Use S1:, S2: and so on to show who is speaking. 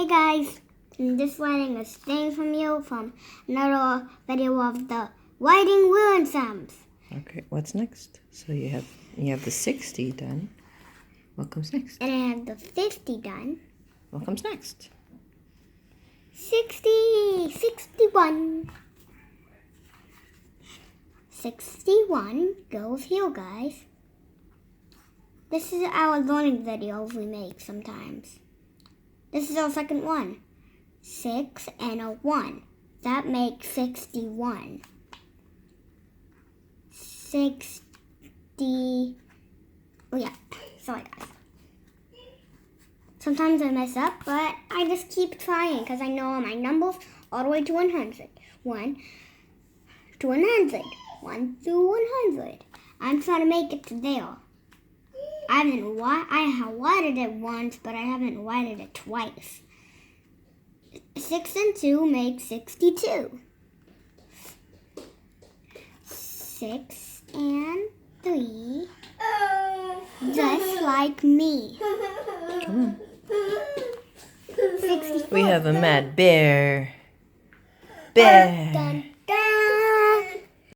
S1: Hey guys, I'm just writing a thing from you from another video of the writing word sounds.
S2: Okay, what's next? So you have the 60 done. What comes next?
S1: And I have the 50 done.
S2: What comes next?
S1: 60, 61. 61 goes here, guys. This is our learning videos we make sometimes. This is our second one. 6 and a 1. That makes 61. 60. Oh yeah, sorry guys. Sometimes I mess up, but I just keep trying because I know my numbers all the way to 100. 1 to 100. 1 to 100. I'm trying to make it to there. I have written it once, but I haven't written it twice. 6 and 2 make 62. 6 and 3, just like me.
S2: Come on.
S1: 64.
S2: We have a mad bear. Bear.
S1: Done.